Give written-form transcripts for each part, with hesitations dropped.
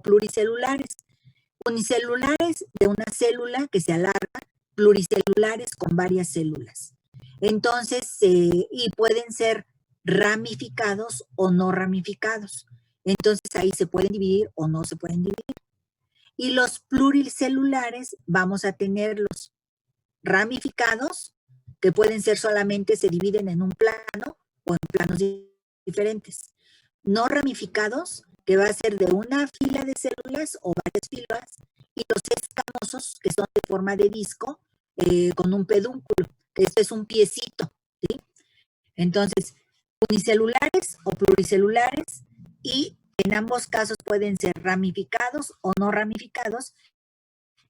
pluricelulares. Unicelulares de una célula que se alarga, pluricelulares con varias células. Entonces, y pueden ser ramificados o no ramificados. Entonces, ahí se pueden dividir o no se pueden dividir. Y los pluricelulares vamos a tener los ramificados, que pueden ser solamente, se dividen en un plano o en planos diferentes. No ramificados, que va a ser de una fila de células o varias filas, y los escamosos, que son de forma de disco, con un pedúnculo, que este es un piecito, ¿sí? Entonces, unicelulares o pluricelulares, y en ambos casos pueden ser ramificados o no ramificados,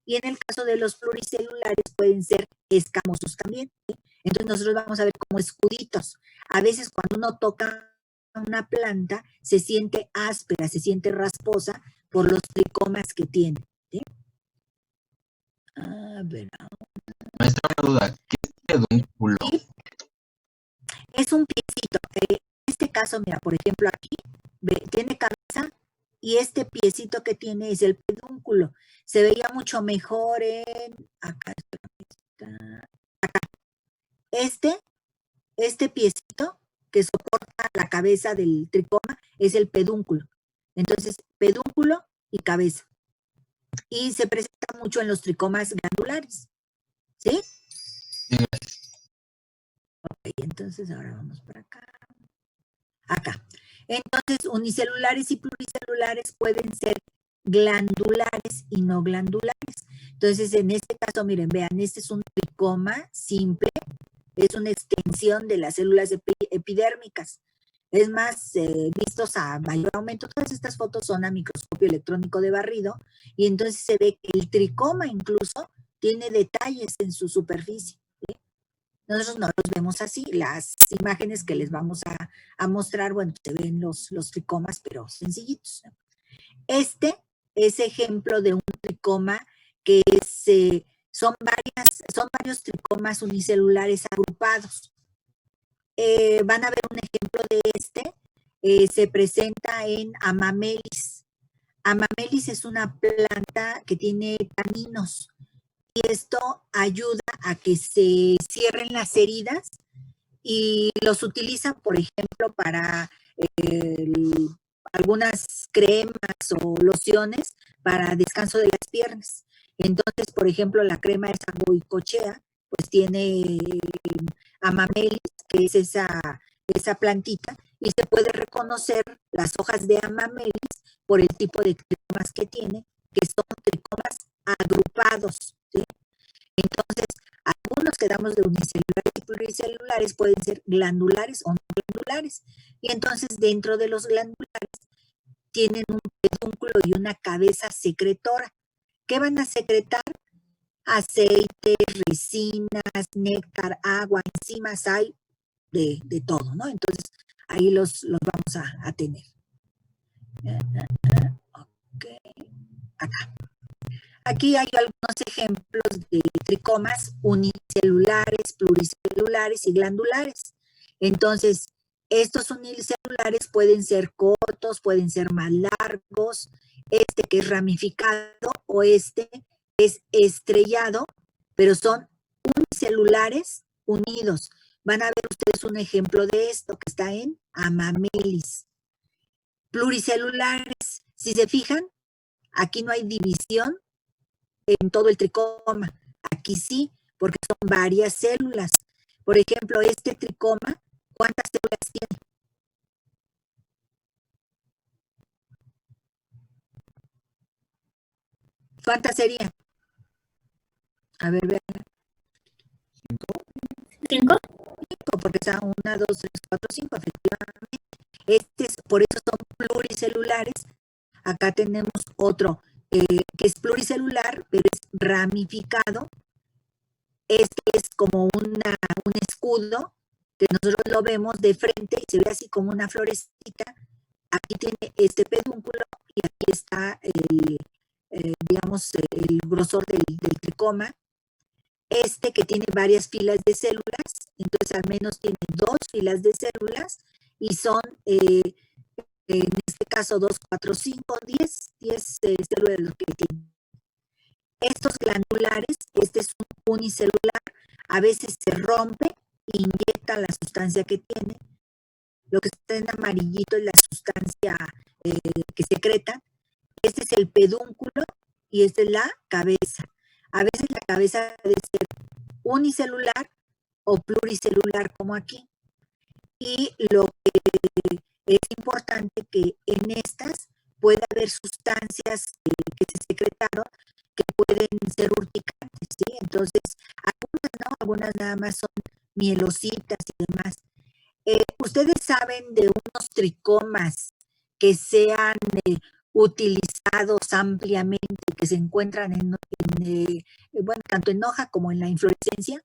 y en el caso de los pluricelulares pueden ser escamosos también, ¿sí? Entonces nosotros vamos a ver como escuditos. A veces cuando uno toca una planta se siente áspera, se siente rasposa por los tricomas que tiene, ¿sí? A ver. Maestra, una duda, ¿qué es pedúnculo? ¿Sí? Es un piecito. En este caso, mira, por ejemplo, aquí tiene cabeza y este piecito que tiene es el pedúnculo. Se veía mucho mejor en acá. Acá. Este piecito que soporta la cabeza del tricoma es el pedúnculo. Entonces, pedúnculo y cabeza. Y se presenta mucho en los tricomas glandulares. ¿Sí? Sí, gracias. Ok, entonces ahora vamos para acá. Acá. Entonces, unicelulares y pluricelulares pueden ser glandulares y no glandulares. Entonces, en este caso, miren, vean, este es un tricoma simple, es una extensión de las células epidérmicas. Es más, vistos a mayor aumento, todas estas fotos son a microscopio electrónico de barrido, y entonces se ve que el tricoma incluso tiene detalles en su superficie, ¿sí? Nosotros no los vemos así. Las imágenes que les vamos a mostrar, bueno, se ven los tricomas, pero sencillitos. Este es ejemplo de un tricoma que son varios tricomas unicelulares agrupados. Van a ver un ejemplo de este. Se presenta en Amamelis. Amamelis es una planta que tiene taninos, y esto ayuda a que se cierren las heridas, y los utilizan, por ejemplo, para algunas cremas o lociones para descanso de las piernas. Entonces, por ejemplo, la crema esa Goicochea, pues tiene Amamelis, que es esa plantita, y se puede reconocer las hojas de Amamelis por el tipo de tricomas que tiene, que son tricomas agrupados, ¿sí? Entonces, algunos que damos de unicelulares y pluricelulares pueden ser glandulares o no glandulares. Y entonces, dentro de los glandulares, tienen un pedúnculo y una cabeza secretora. ¿Qué van a secretar? Aceites, resinas, néctar, agua, enzimas, hay de todo, ¿no? Entonces, ahí los vamos a tener. Ok, acá. Aquí hay algunos ejemplos de tricomas unicelulares, pluricelulares y glandulares. Entonces, estos unicelulares pueden ser cortos, pueden ser más largos, este que es ramificado o este es estrellado, pero son unicelulares unidos. Van a ver ustedes un ejemplo de esto que está en Amamelis. Pluricelulares, si se fijan, aquí no hay división en todo el tricoma. Aquí sí, porque son varias células. Por ejemplo, este tricoma, ¿cuántas células tiene? ¿Cuántas serían? A ver, vean. ¿Cinco? 5, porque está 1, 2, 3, 4, 5, efectivamente. Por eso son pluricelulares. Acá tenemos otro que es pluricelular, pero es ramificado. Este es como un escudo, que nosotros lo vemos de frente y se ve así como una florecita. Aquí tiene este pedúnculo y aquí está digamos, el grosor del tricoma. Este que tiene varias filas de células, entonces al menos tiene 2 filas de células, y son en este caso 2, 4, 5, 10 células lo que tienen. Estos glandulares, este es un unicelular, a veces se rompe e inyecta la sustancia que tiene. Lo que está en amarillito es la sustancia que secreta. Este es el pedúnculo y esta es la cabeza. A veces la cabeza debe ser unicelular o pluricelular como aquí. Y lo que es importante que en estas puede haber sustancias que se secretaron que pueden ser urticantes, ¿sí? Entonces, algunas no, algunas nada más son mielocitas y demás. ¿Ustedes saben de unos tricomas que sean utilizados ampliamente, que se encuentran bueno, tanto en hoja como en la inflorescencia?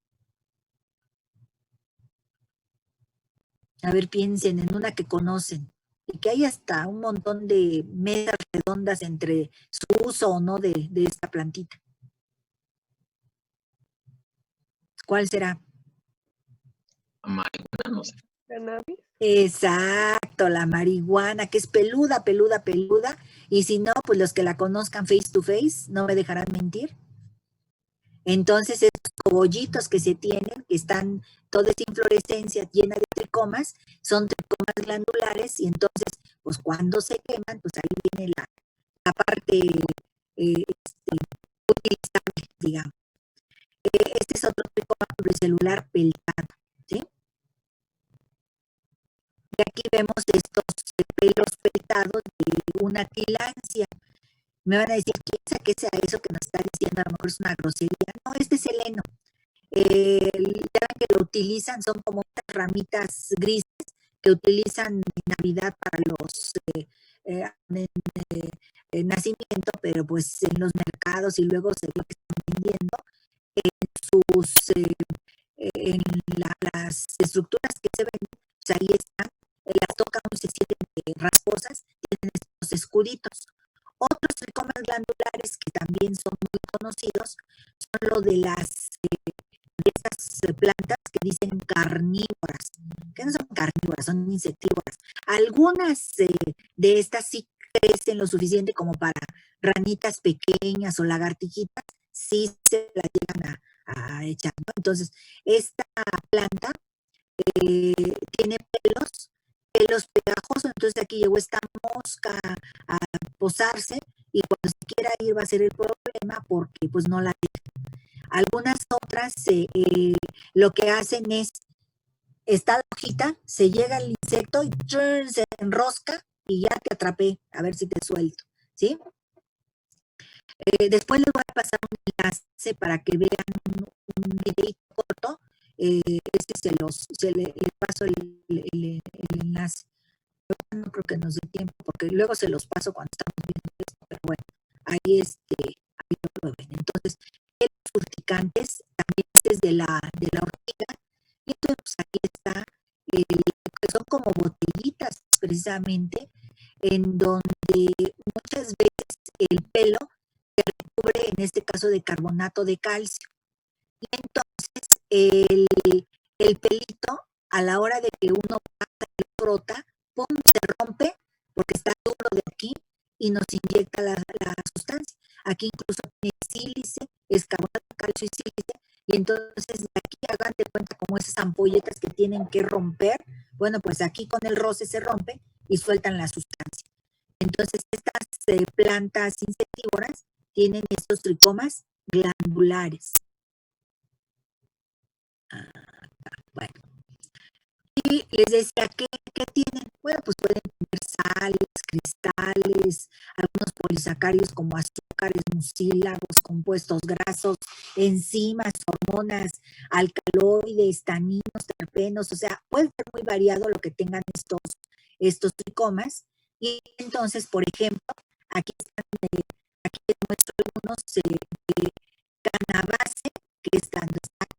A ver, piensen en una que conocen y que hay hasta un montón de mesas redondas entre su uso o no de esta plantita. ¿Cuál será? Marihuana, no sé. Cannabis. Exacto, la marihuana, que es peluda, peluda, peluda. Y si no, pues los que la conozcan face to face no me dejarán mentir. Entonces, estos cogollitos que se tienen, que están toda esta inflorescencia llena de tricomas, son tricomas glandulares y entonces, pues cuando se queman, pues ahí viene la parte utilizable, digamos. Este es otro tricoma pluricelular peltado, ¿sí? Y aquí vemos estos pelos peltados de una tilancia. Me van a decir, ¿qué sea eso que nos está diciendo? A lo mejor es una grosería. No, este es el heno. Ya que lo utilizan, son como unas ramitas grises que utilizan en Navidad para los nacimiento, pero pues en los mercados y luego se ve que están vendiendo en sus en las estructuras que se ven, pues ahí están, las tocan y se sienten rasposas, tienen estos escuditos. Otros tricomas glandulares que también son muy conocidos son los de estas plantas que dicen carnívoras, que no son carnívoras, son insectívoras. Algunas de estas sí crecen lo suficiente como para ranitas pequeñas o lagartijitas, sí se las llegan a echar, ¿no? Entonces, esta planta tiene pelos pegajosos, entonces aquí llegó esta mosca a posarse y cuando se quiera ir va a ser el problema porque pues no la deja. Algunas otras lo que hacen es, está la hojita, se llega al insecto y se enrosca y ya te atrapé, a ver si te suelto, ¿sí? Después les voy a pasar un enlace para que vean un videito corto. Les paso el enlace. No creo que nos dé tiempo, porque luego se los paso cuando estamos viendo esto, pero bueno, ahí lo ven. Entonces, los urticantes también es de la ortiga, y entonces pues, aquí está, que son como botellitas precisamente, en donde muchas veces el pelo se recubre, en este caso, de carbonato de calcio. Y entonces el pelito, a la hora de que uno pasa y frota, ¡pum!, se rompe porque está duro de aquí y nos inyecta la sustancia. Aquí incluso tiene sílice, es carbonato de calcio y sílice, y entonces de aquí hagan de cuenta como esas ampolletas que tienen que romper. Bueno, pues aquí con el roce se rompe y sueltan la sustancia. Entonces estas plantas insectívoras tienen estos tricomas glandulares. Bueno, y les decía, ¿qué tienen? Bueno, pues pueden tener sales, cristales, algunos polisacáridos como azúcares, mucílagos, compuestos grasos, enzimas, hormonas, alcaloides, taninos, terpenos, o sea, puede ser muy variado lo que tengan estos tricomas. Y entonces, por ejemplo, aquí les muestro algunos cannabase, que está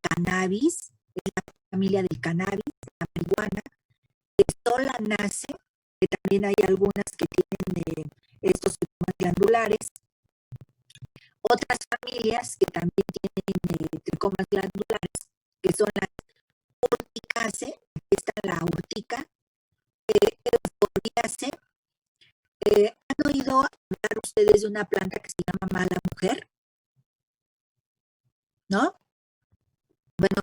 cannabis, es la familia del cannabis, la marihuana, solanace, que también hay algunas que tienen estos tricomas glandulares, otras familias que también tienen tricomas glandulares, que son las urticaceae, aquí está la urtica, euphorbíaceae, ¿Han oído hablar ustedes de una planta que se llama mala mujer? ¿No? Bueno,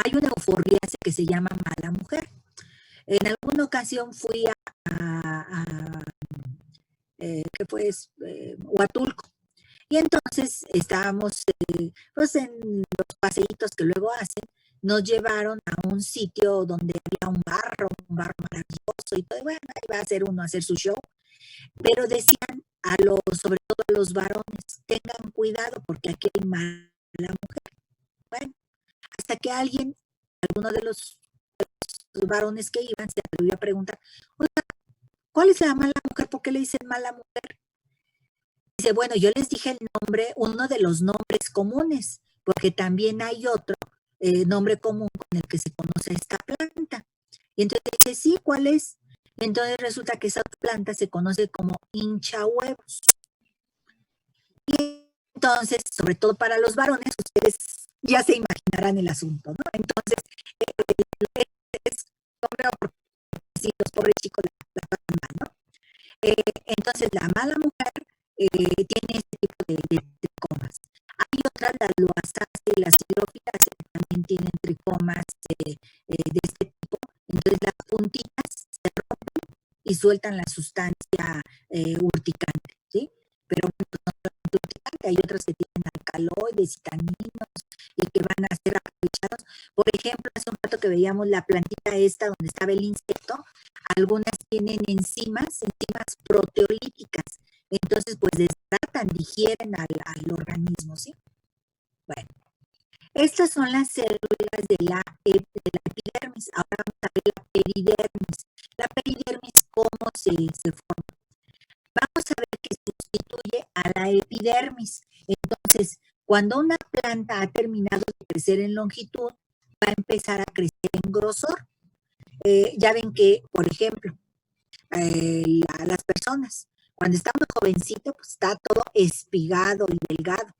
hay una euforbiácea que se llama mala mujer. En alguna ocasión fui ¿qué fue? Huatulco. Y entonces estábamos, pues en los paseitos que luego hacen, nos llevaron a un sitio donde había un barro maravilloso y todo, y bueno, ahí va a hacer uno a hacer su show, pero decían sobre todo a los varones, tengan cuidado porque aquí hay mala mujer. Bueno, hasta que alguno de los varones que iban, se atrevió a preguntar, oiga, ¿cuál es la mala mujer? ¿Por qué le dicen mala mujer? Dice, bueno, yo les dije el nombre, uno de los nombres comunes, porque también hay otro nombre común con el que se conoce esta planta. Y entonces dice, sí, ¿cuál es? Entonces resulta que esa planta se conoce como hinchahuevos. Y entonces, sobre todo para los varones, ustedes ya se imaginarán el asunto, ¿no? Entonces, es los pobres chicos la pasan mal, ¿no? Entonces, la mala mujer tiene este tipo de tricomas. Hay otras, las loasáceas y las hidrofilas, que también tienen tricomas de este tipo. Entonces, las puntitas se rompen y sueltan la sustancia urticante, ¿sí? Pero no solamente urticante, hay otras que tienen alcaloides y taninos y que van a ser aprovechados. Por ejemplo, hace un rato que veíamos la plantita esta donde estaba el insecto, algunas tienen enzimas proteolíticas. Entonces, pues deshidratan, digieren al organismo, ¿sí? Bueno, estas son las células de la epidermis. Ahora vamos a ver la peridermis. La peridermis, ¿cómo se forma? Vamos a ver que sustituye a la epidermis. Entonces, cuando una planta ha terminado de crecer en longitud, va a empezar a crecer en grosor. Ya ven que, por ejemplo, las personas, cuando está muy jovencito, pues está todo espigado y delgado.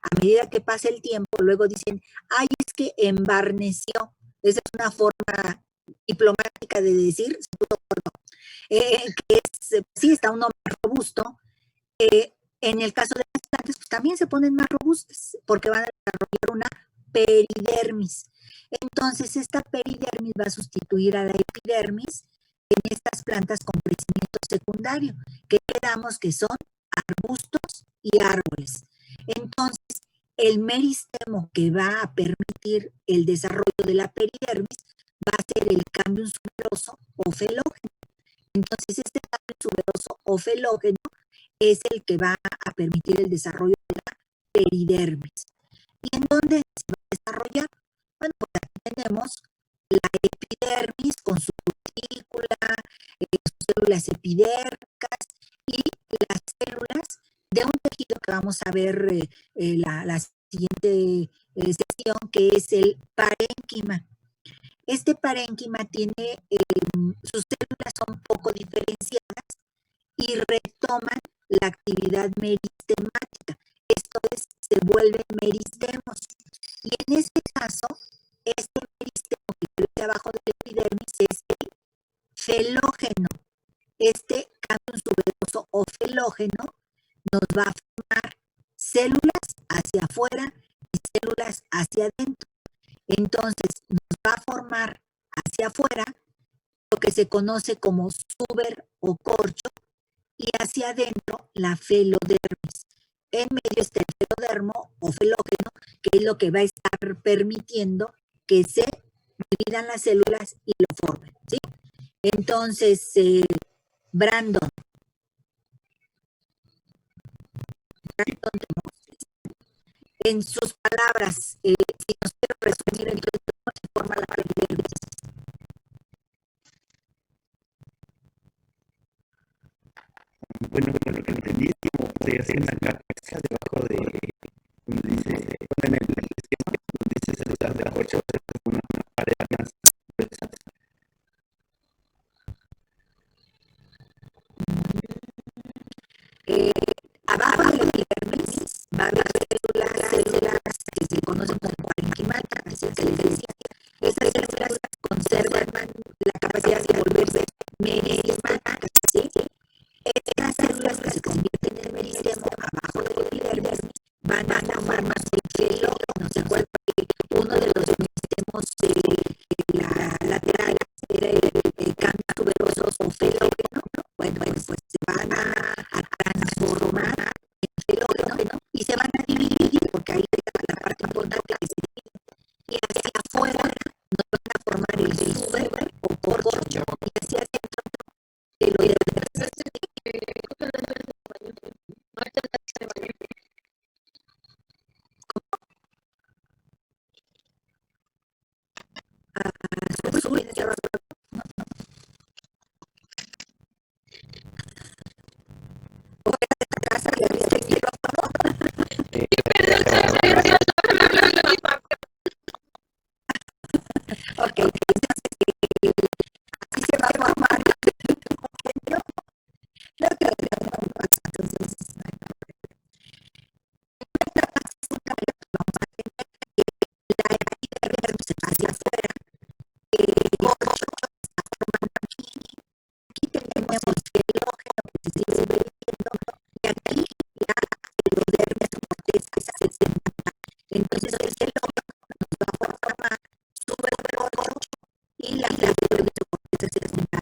A medida que pasa el tiempo, luego dicen, ay, es que embarneció. Esa es una forma diplomática de decir, se puso gordo. Que es, sí, está uno más robusto. En el caso de las plantas, pues también se ponen más robustas, porque van a desarrollar una peridermis. Entonces, esta peridermis va a sustituir a la epidermis en estas plantas con crecimiento secundario, que quedamos que son arbustos y árboles. Entonces, el meristemo que va a permitir el desarrollo de la peridermis va a ser el cambium suberoso o felógeno. Entonces, este cambium suberoso o felógeno es el que va a permitir el desarrollo de la peridermis. ¿Y en dónde se va a desarrollar? Bueno, pues aquí tenemos la epidermis con su cutícula, sus células epidérmicas y las células de un tejido que vamos a ver la siguiente sesión, que es el parénquima. Este parénquima tiene, sus células son poco diferenciadas y retoman la actividad meristemática. Esto es, se vuelven meristemos. Y en este caso, este meristemo que crece abajo del epidermis es el felógeno. Este cambium suberoso o felógeno nos va a formar células hacia afuera y células hacia adentro. Entonces, nos va a formar hacia afuera lo que se conoce como suber o corcho y hacia adentro la felodermis. En medio está el felodermo o felógeno, que es lo que va a estar permitiendo que se dividan las células y lo formen, ¿sí? Entonces, Brandon, en sus palabras, si nos quiere resumir, entonces, ¿cómo se forma la peridermis? Bueno, lo que entendí es que podría ser una capa debajo de donde dice, bueno, en el esquema donde dice celular de la corcha, una pared más gruesa. Abajo de la epidermis va a haber células que se conocen como parenquimáticas, que se les decía. Estas células conservan la capacidad de volverse meristematas, ¿sí? Sur, casa le abriste el micrófono. Ok, así se va a formar. No creo que no pasa, entonces hacia afuera. Aquí tenemos el ógeno que se sigue viendo y aquí la epidermis o corteza se sienta. Entonces el ógeno nos va a formar suberocorcho y la epidermis o corteza se sienta.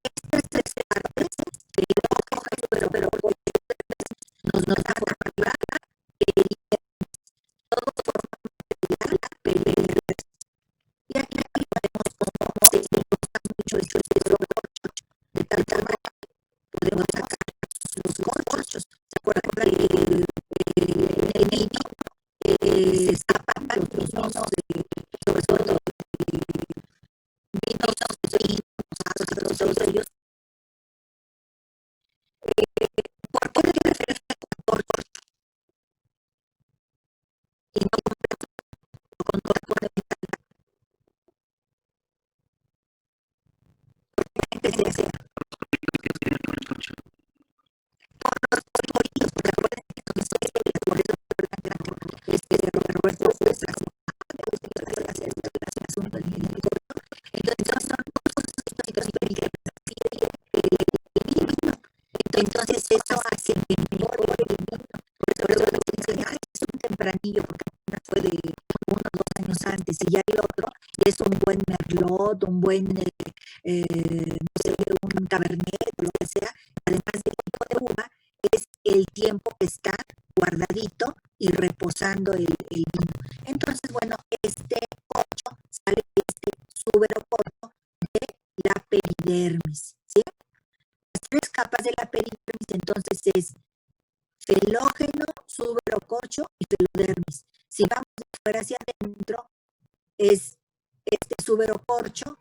Estas tres partes del ógeno suberocorcho nos dan arriba todo forma de la peridermis. Y aquí podemos como se gusta mucho esto de tal forma que podemos sacar los corchos. ¿Se acuerdan que el niño zapan los vinos, sobre todo vinos rosados, todos ellos? ¿Por qué se refiere a corcho? Y no con corcho de que se hace. Entonces eso hace que es un tempranillo porque una fue de 1 o 2 años antes y ya el otro es un buen merlot, un buen no sé, un cabernet o lo que sea, además del tipo de uva, es el tiempo que está guardadito y reposando el vino. Entonces, bueno, este corcho sale de este suberocorcho de la peridermis, ¿sí? Las 3 capas de la peridermis entonces es felógeno, suberocorcho y felodermis. Si vamos de fuera hacia adentro, es este suberocorcho,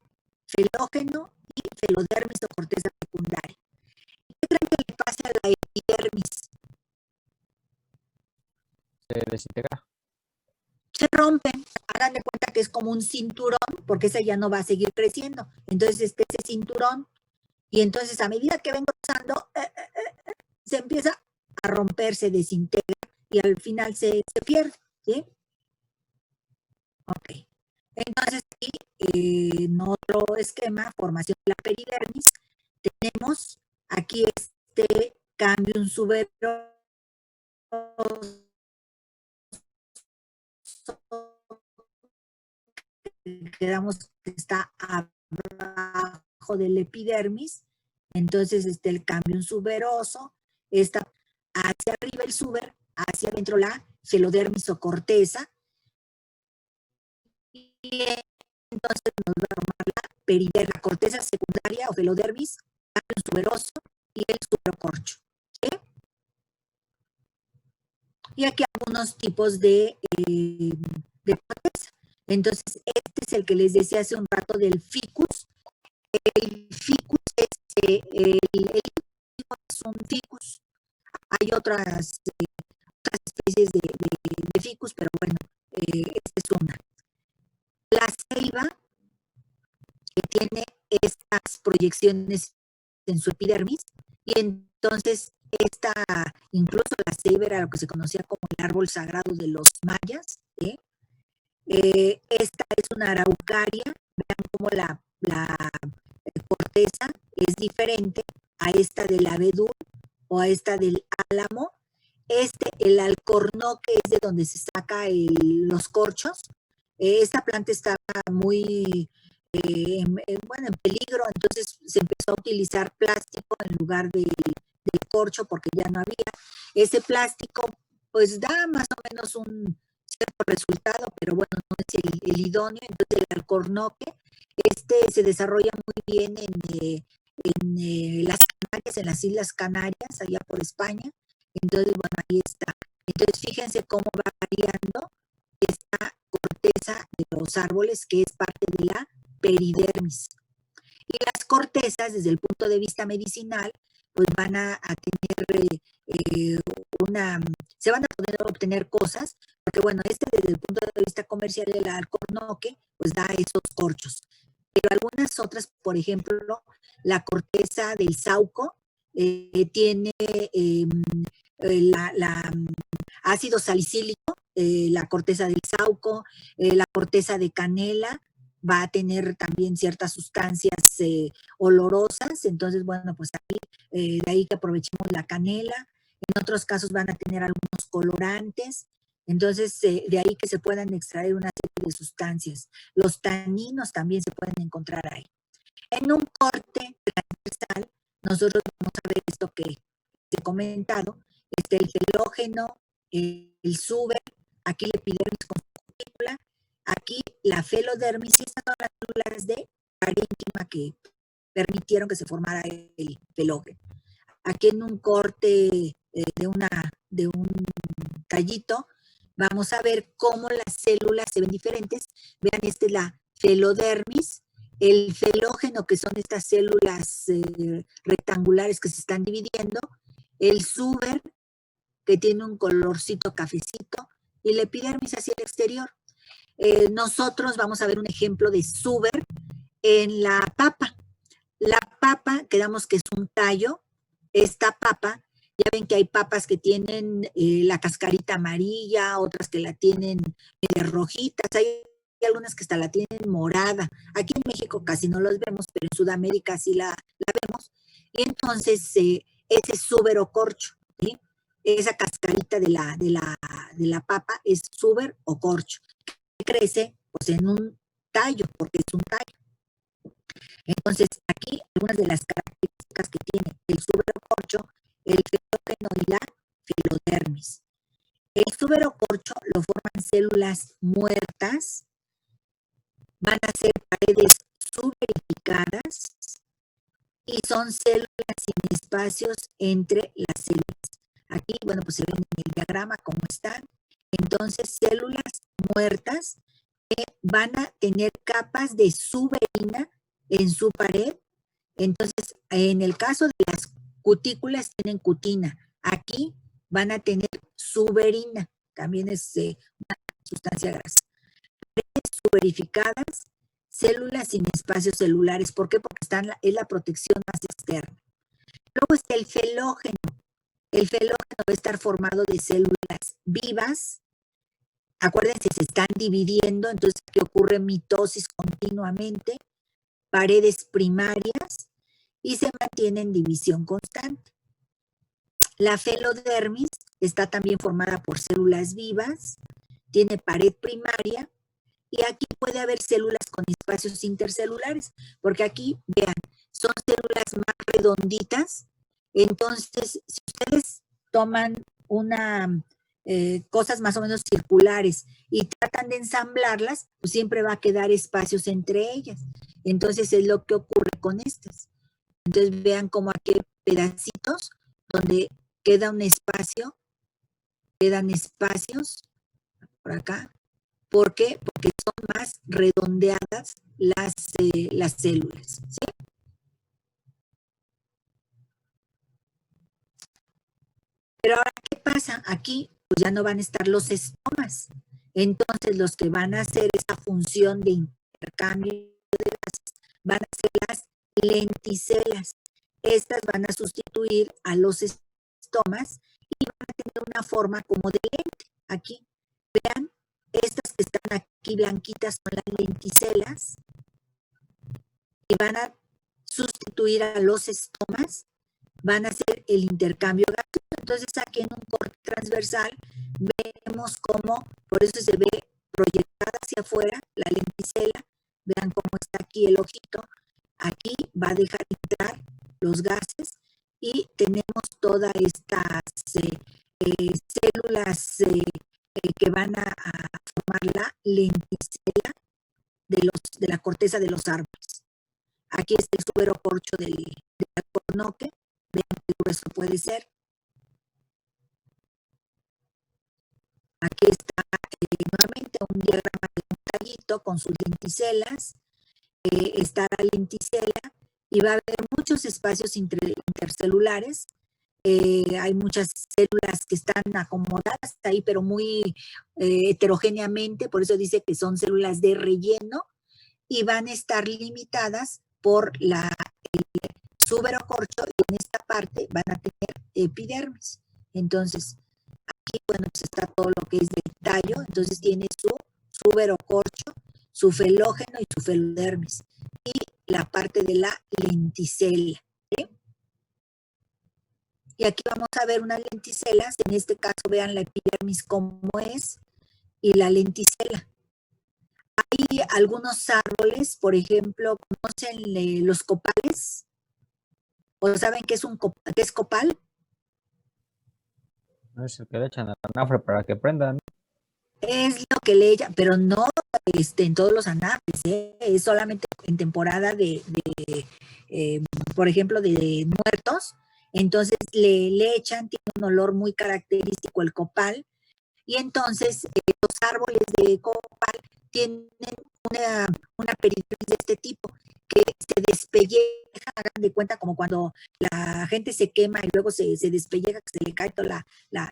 felógeno y felodermis o corteza secundaria. ¿Qué creen que le pasa a la epidermis? Se desintegra. Se rompe. Hagan de cuenta que es como un cinturón, porque esa ya no va a seguir creciendo. Entonces, ese cinturón, y entonces a medida que vengo usando, se empieza a romper, se desintegra y al final se pierde, ¿sí? Ok. Entonces, aquí, en otro esquema, formación de la peridermis, tenemos aquí este cambium suberoso, quedamos que está abajo del epidermis, entonces el cambium suberoso, está hacia arriba el suber, hacia adentro la felodermis o corteza, y entonces nos va a formar la peridermis, la corteza secundaria o felodermis, cambium suberoso y el suberocorcho. ¿Sí? Y aquí algunos tipos de corteza. Entonces, este es el que les decía hace un rato del ficus. El ficus es un ficus. Hay otras especies de ficus, pero bueno, esta es una. La ceiba, que tiene estas proyecciones en su epidermis, y entonces incluso la ceiba era lo que se conocía como el árbol sagrado de los mayas, ¿eh? Esta es una araucaria, vean cómo la corteza es diferente a esta del abedul o a esta del álamo. El alcornoque es de donde se saca los corchos. Esta planta estaba muy en peligro, entonces se empezó a utilizar plástico en lugar del corcho porque ya no había. Ese plástico pues da más o menos un cierto resultado, pero bueno, no es el idóneo. Entonces el alcornoque se desarrolla muy bien en las Canarias, en las Islas Canarias, allá por España, Entonces, bueno, ahí está. Entonces, fíjense cómo va variando esta corteza de los árboles, que es parte de la peridermis. Y las cortezas, desde el punto de vista medicinal, pues van a tener se van a poder obtener cosas, porque bueno, desde el punto de vista comercial, el alcornoque, pues da esos corchos. Pero algunas otras, por ejemplo, la corteza del sauco tiene ácido salicílico, la corteza del sauco, la corteza de canela, va a tener también ciertas sustancias olorosas, entonces, bueno, pues ahí, de ahí que aprovechemos la canela. En otros casos van a tener algunos colorantes, entonces de ahí que se puedan extraer una serie de sustancias. Los taninos también se pueden encontrar ahí. En un corte transversal, nosotros vamos a ver esto que te he comentado, el felógeno, el suber, aquí la epidermis con su cutícula, aquí la felodermis, y estas son las células de parénquima que permitieron que se formara el felógeno. Aquí en un corte de un tallito, vamos a ver cómo las células se ven diferentes. Vean, esta es la felodermis, el felógeno, que son estas células rectangulares que se están dividiendo, el suber, que tiene un colorcito cafecito, y la epidermis hacia el exterior. Nosotros vamos a ver un ejemplo de suber en la papa. La papa, quedamos que es un tallo. Esta papa, ya ven que hay papas que tienen la cascarita amarilla, otras que la tienen rojitas, hay algunas que hasta la tienen morada. Aquí en México casi no los vemos, pero en Sudamérica sí la vemos. Y entonces ese es suber o corcho, ¿sí? Esa cascarita de la papa es suber o corcho, que crece pues en un tallo, porque es un tallo. Entonces, aquí algunas de las características que tiene el suberocorcho, el felógeno y la felodermis. El suberocorcho lo forman células muertas, van a ser paredes suberificadas y son células sin espacios entre las células. Aquí, bueno, pues se ven en el diagrama cómo están. Entonces, células muertas que van a tener capas de suberina en su pared. Entonces, en el caso de las cutículas tienen cutina. Aquí van a tener suberina, también es una sustancia grasa. Paredes suberificadas, células sin espacios celulares. ¿Por qué? Porque es la protección más externa. Luego está el felógeno. El felógeno va a estar formado de células vivas. Acuérdense, se están dividiendo, entonces aquí ocurre mitosis continuamente, paredes primarias, y se mantiene en división constante. La felodermis está también formada por células vivas, tiene pared primaria, y aquí puede haber células con espacios intercelulares, porque aquí, vean, son células más redonditas. Entonces, si ustedes toman cosas más o menos circulares y tratan de ensamblarlas, pues siempre va a quedar espacios entre ellas. Entonces, es lo que ocurre con estas. Entonces, vean cómo aquí hay pedacitos donde queda un espacio, quedan espacios por acá. ¿Por qué? Porque son más redondeadas las células, ¿sí? Pero ahora, ¿qué pasa? Aquí pues ya no van a estar los estomas. Entonces, los que van a hacer esa función de intercambio de gases van a ser las lenticelas. Estas van a sustituir a los estomas y van a tener una forma como de lente. Aquí, vean, estas que están aquí blanquitas son las lenticelas y van a sustituir a los estomas, van a hacer el intercambio gaseoso. Entonces aquí en un corte transversal vemos cómo, por eso se ve proyectada hacia afuera la lenticela. Vean cómo está aquí el ojito. Aquí va a dejar entrar los gases y tenemos todas estas células que van a formar la lenticela de la corteza de los árboles. Aquí está el suberocorcho del alcornoque. Vean qué grueso puede ser. Aquí está nuevamente un diagrama de un tallito con sus lenticelas. Está la lenticela y va a haber muchos espacios intercelulares. Hay muchas células que están acomodadas ahí, pero muy heterogéneamente, por eso dice que son células de relleno y van a estar limitadas por el suberocorcho y en esta parte van a tener epidermis. Entonces, aquí, bueno, pues está todo lo que es del tallo, entonces tiene su suberocorcho, su felógeno y su felodermis, y la parte de la lenticela. ¿Sí? Y aquí vamos a ver unas lenticelas, en este caso vean la epidermis como es, y la lenticela. Hay algunos árboles, por ejemplo, ¿conocen los copales? ¿O saben qué es copal? No es el que le echan al anafre para que prendan. Es lo que le echan, pero no en todos los anafres, es solamente en temporada por ejemplo, de muertos. Entonces le echan, tiene un olor muy característico el copal, y entonces los árboles de copal tienen una peridermis de este tipo, que se despelleja, hagan de cuenta como cuando la gente se quema y luego se despelleja, que se le cae toda la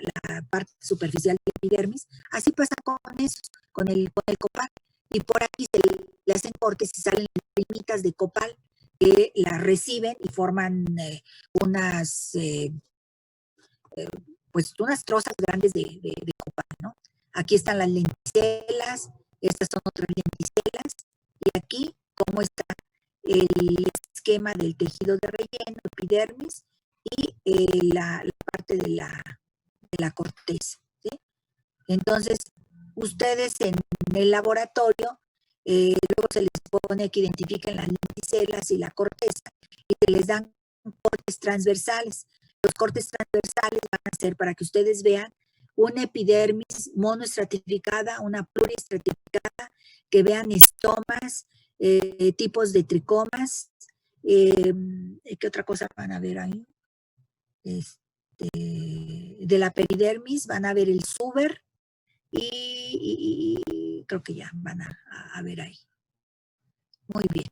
parte superficial de la epidermis. Así pasa con eso, con el copal. Y por aquí le hacen cortes y salen primitas de copal que las reciben y forman pues unas trozas grandes de copal, ¿no? Aquí están las lenticelas, estas son otras lenticelas, y aquí cómo está el esquema del tejido de relleno, epidermis, y la parte de la corteza, ¿sí? Entonces, ustedes en el laboratorio, luego se les pone que identifiquen las lenticelas y la corteza, y se les dan cortes transversales. Los cortes transversales van a ser para que ustedes vean una epidermis monoestratificada, una pluriestratificada, que vean estomas, tipos de tricomas. ¿Qué otra cosa van a ver ahí? De la peridermis van a ver el suber y creo que ya van a ver ahí. Muy bien.